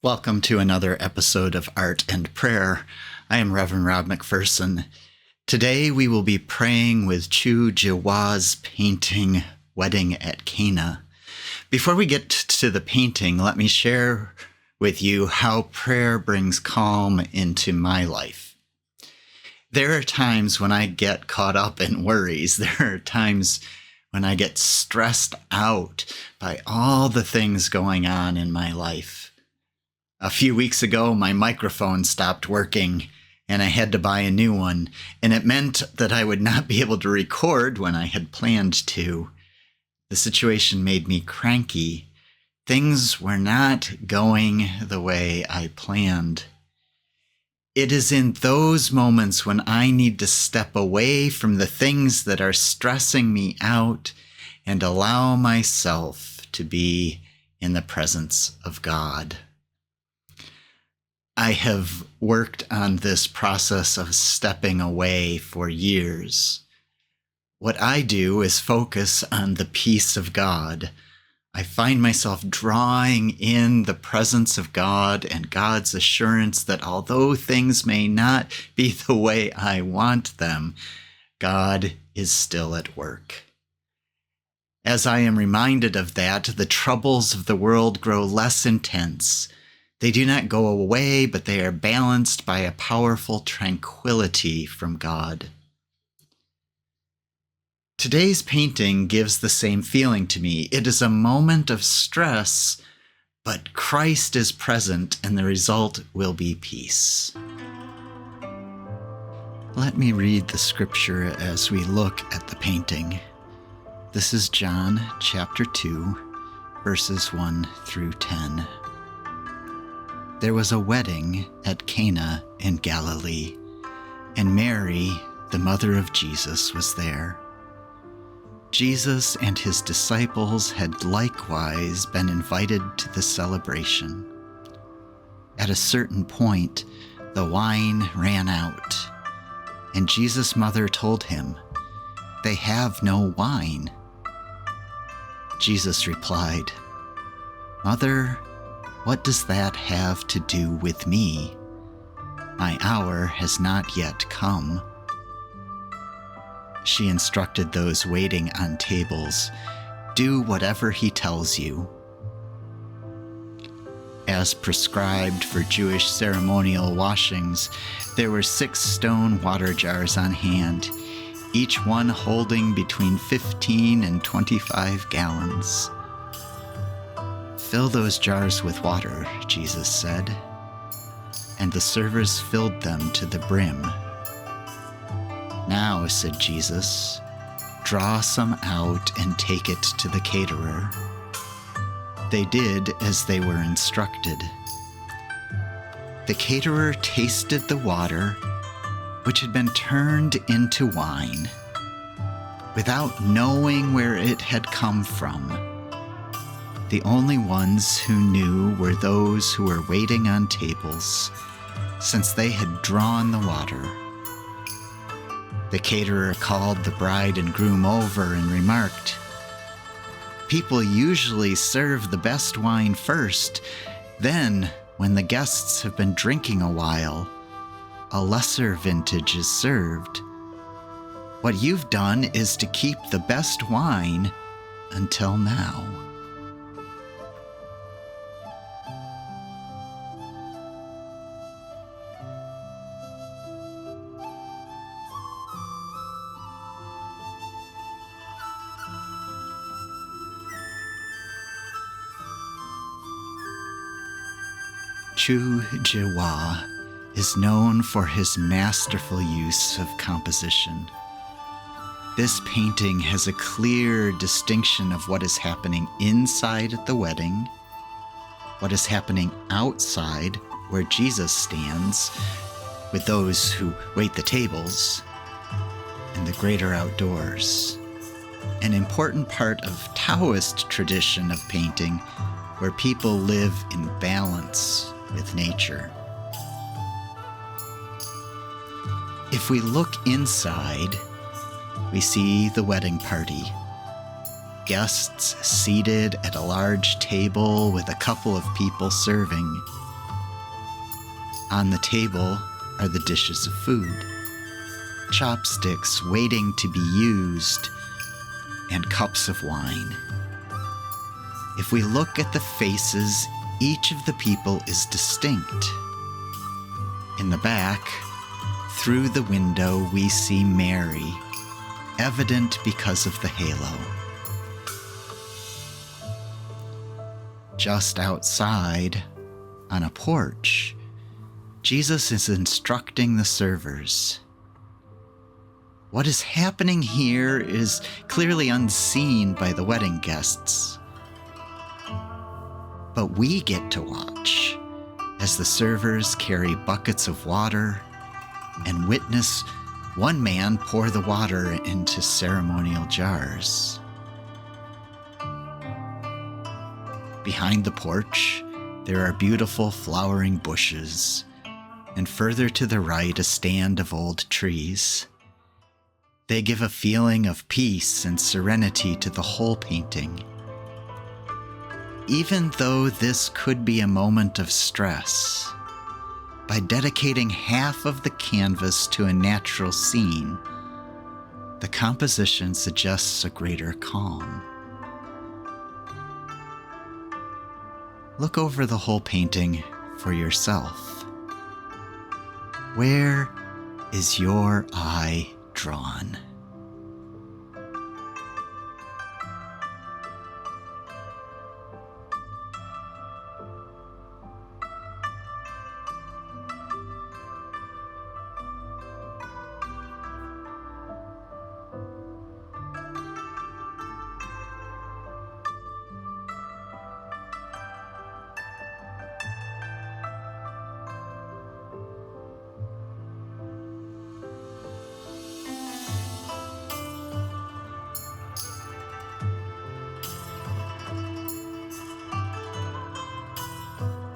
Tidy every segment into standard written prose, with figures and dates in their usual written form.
Welcome to another episode of Art and Prayer. I am Reverend Rob McPherson. Today we will be praying with Jihua's painting, Wedding at Cana. Before we get to the painting, let me share with you how prayer brings calm into my life. There are times when I get caught up in worries. There are times when I get stressed out by all the things going on in my life. A few weeks ago, my microphone stopped working and I had to buy a new one, and it meant that I would not be able to record when I had planned to. The situation made me cranky. Things were not going the way I planned. It is in those moments when I need to step away from the things that are stressing me out and allow myself to be in the presence of God. I have worked on this process of stepping away for years. What I do is focus on the peace of God. I find myself drawing in the presence of God and God's assurance that although things may not be the way I want them, God is still at work. As I am reminded of that, the troubles of the world grow less intense. They do not go away, but they are balanced by a powerful tranquility from God. Today's painting gives the same feeling to me. It is a moment of stress, but Christ is present and the result will be peace. Let me read the scripture as we look at the painting. This is John chapter 2, verses 1 through 10. There was a wedding at Cana in Galilee, and Mary, the mother of Jesus, was there. Jesus and his disciples had likewise been invited to the celebration. At a certain point, the wine ran out, and Jesus' mother told him, "They have no wine." Jesus replied, "Mother, what does that have to do with me? My hour has not yet come." She instructed those waiting on tables, "Do whatever he tells you." As prescribed for Jewish ceremonial washings, there were 6 stone water jars on hand, each one holding between 15 and 25 gallons. "Fill those jars with water," Jesus said, and the servers filled them to the brim. "Now," said Jesus, "draw some out and take it to the caterer." They did as they were instructed. The caterer tasted the water, which had been turned into wine, without knowing where it had come from. The only ones who knew were those who were waiting on tables, since they had drawn the water. The caterer called the bride and groom over and remarked, "People usually serve the best wine first. Then, when the guests have been drinking a while, a lesser vintage is served. What you've done is to keep the best wine until now." Jihua is known for his masterful use of composition. This painting has a clear distinction of what is happening inside at the wedding, what is happening outside where Jesus stands with those who wait the tables, and the greater outdoors. An important part of Taoist tradition of painting where people live in balance with nature. If we look inside, we see the wedding party. Guests seated at a large table with a couple of people serving. On the table are the dishes of food, chopsticks waiting to be used, and cups of wine. If we look at the faces, each of the people is distinct. In the back, through the window, we see Mary, evident because of the halo. Just outside, on a porch, Jesus is instructing the servers. What is happening here is clearly unseen by the wedding guests. But we get to watch as the servers carry buckets of water and witness one man pour the water into ceremonial jars. Behind the porch, there are beautiful flowering bushes, and further to the right, a stand of old trees. They give a feeling of peace and serenity to the whole painting. Even though this could be a moment of stress, by dedicating half of the canvas to a natural scene, the composition suggests a greater calm. Look over the whole painting for yourself. Where is your eye drawn?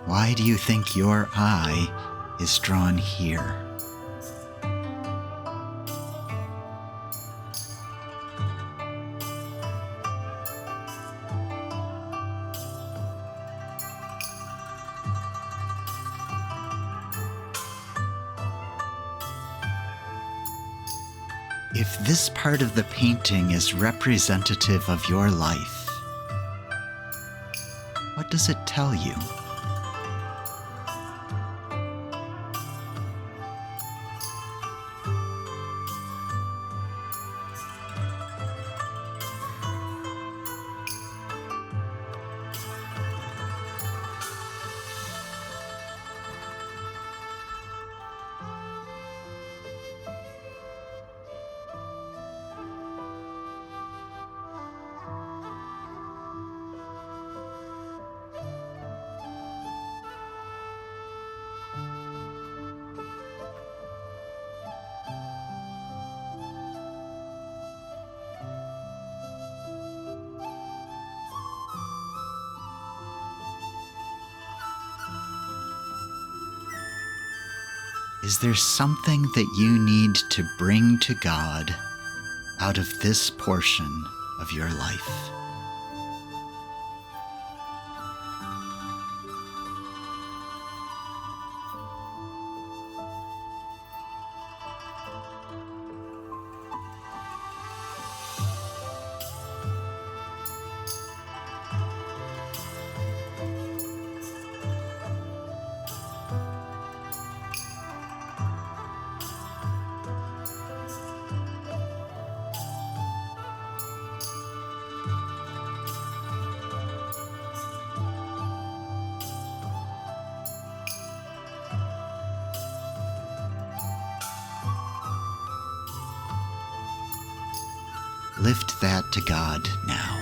Why do you think your eye is drawn here? If this part of the painting is representative of your life, what does it tell you? Is there something that you need to bring to God out of this portion of your life? Lift that to God now.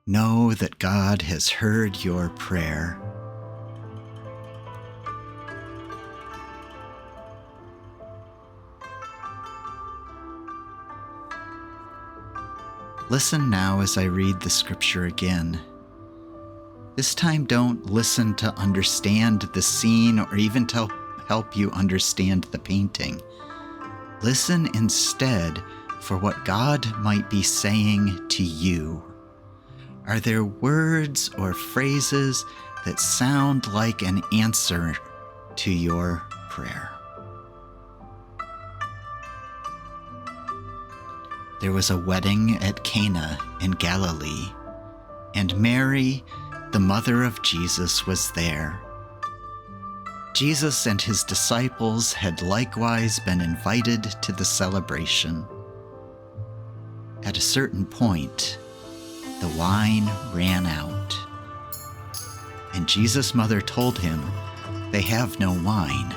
Know that God has heard your prayer. Listen now as I read the scripture again. This time, don't listen to understand the scene or even to help you understand the painting. Listen instead for what God might be saying to you. Are there words or phrases that sound like an answer to your prayer? There was a wedding at Cana in Galilee, and Mary, the mother of Jesus, was there. Jesus and his disciples had likewise been invited to the celebration. At a certain point, the wine ran out, and Jesus' mother told him, "They have no wine."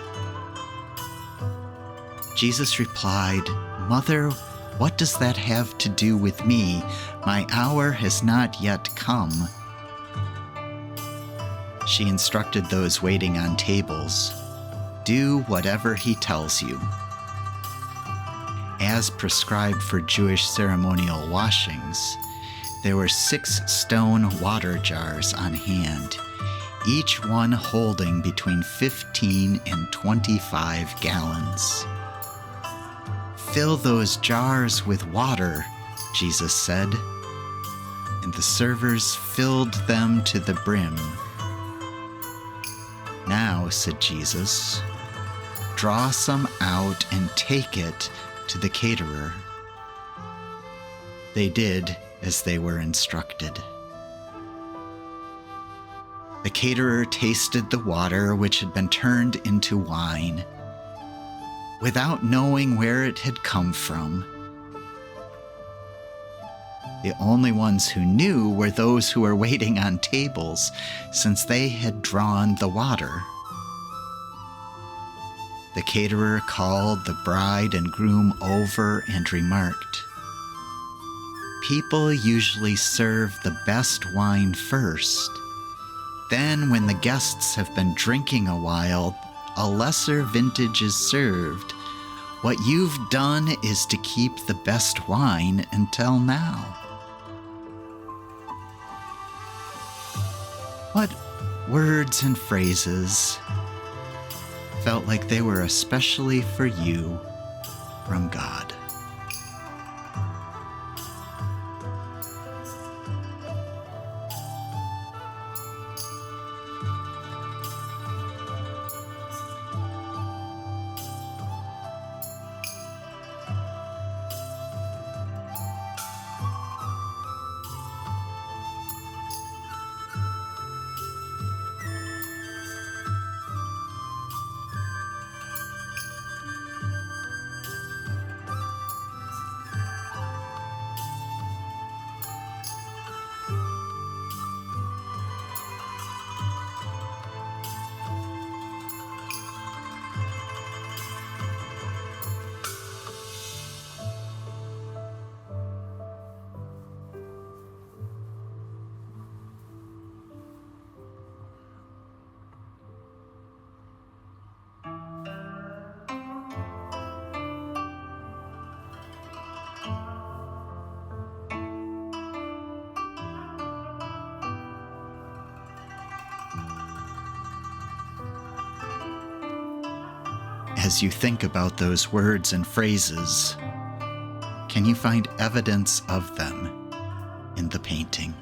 Jesus replied, "Mother, what does that have to do with me? My hour has not yet come." She instructed those waiting on tables, "Do whatever he tells you." As prescribed for Jewish ceremonial washings, there were 6 stone water jars on hand, each one holding between 15 and 25 gallons. "Fill those jars with water," Jesus said, and the servers filled them to the brim. "Now," said Jesus, "draw some out and take it to the caterer." They did as they were instructed. The caterer tasted the water, which had been turned into wine, without knowing where it had come from. The only ones who knew were those who were waiting on tables, since they had drawn the water. The caterer called the bride and groom over and remarked, "People usually serve the best wine first. Then, when the guests have been drinking a while, a lesser vintage is served. What you've done is to keep the best wine until now." What words and phrases felt like they were especially for you from God? As you think about those words and phrases, can you find evidence of them in the painting?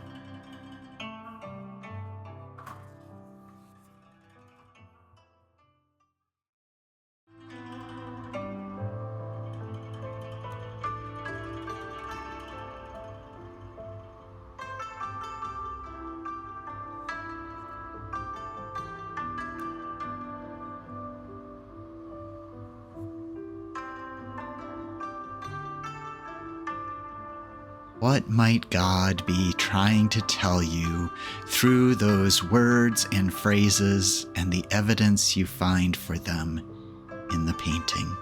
What might God be trying to tell you through those words and phrases and the evidence you find for them in the painting?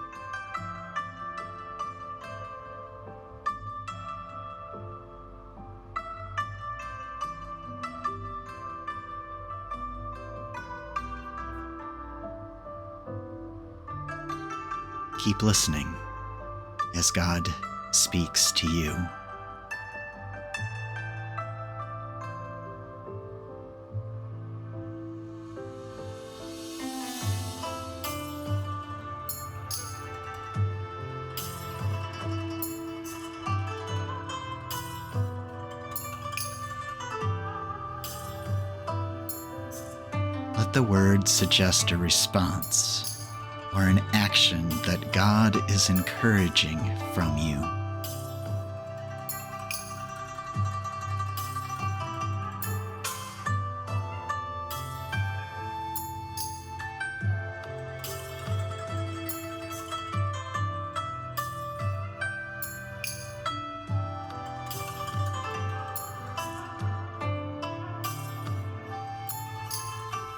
keep listening as God speaks to you. Let the word suggest a response or an action that God is encouraging from you.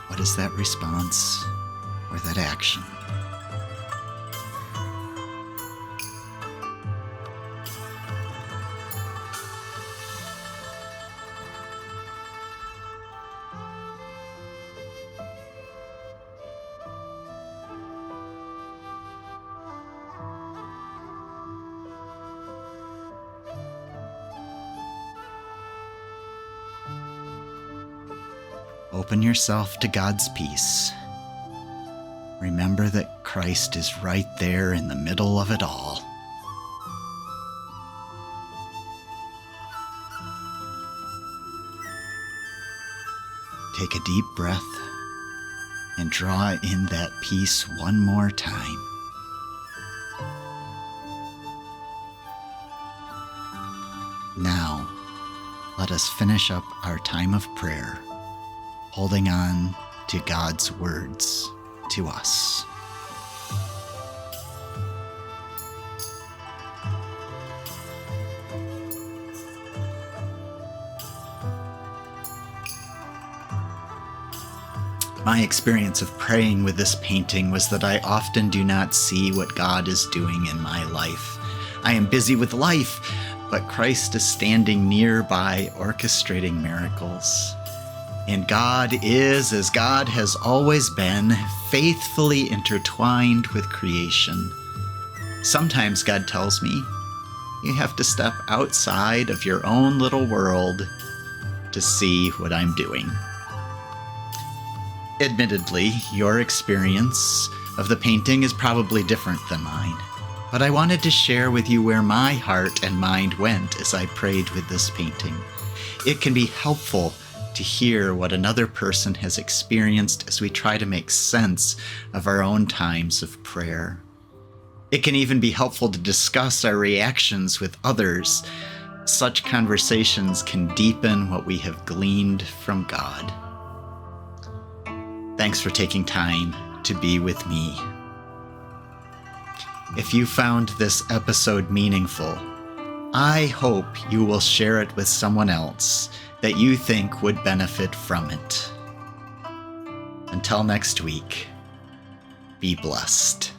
What is that response or that action? Open yourself to God's peace. Remember that Christ is right there in the middle of it all. Take a deep breath and draw in that peace one more time. Now, let us finish up our time of prayer, holding on to God's words to us. My experience of praying with this painting was that I often do not see what God is doing in my life. I am busy with life, but Christ is standing nearby orchestrating miracles. And God is, as God has always been, faithfully intertwined with creation. Sometimes God tells me, you have to step outside of your own little world to see what I'm doing. Admittedly, your experience of the painting is probably different than mine, but I wanted to share with you where my heart and mind went as I prayed with this painting. It can be helpful to hear what another person has experienced as we try to make sense of our own times of prayer. It can even be helpful to discuss our reactions with others. Such conversations can deepen what we have gleaned from God. Thanks for taking time to be with me. If you found this episode meaningful, I hope you will share it with someone else that you think would benefit from it. Until next week, be blessed.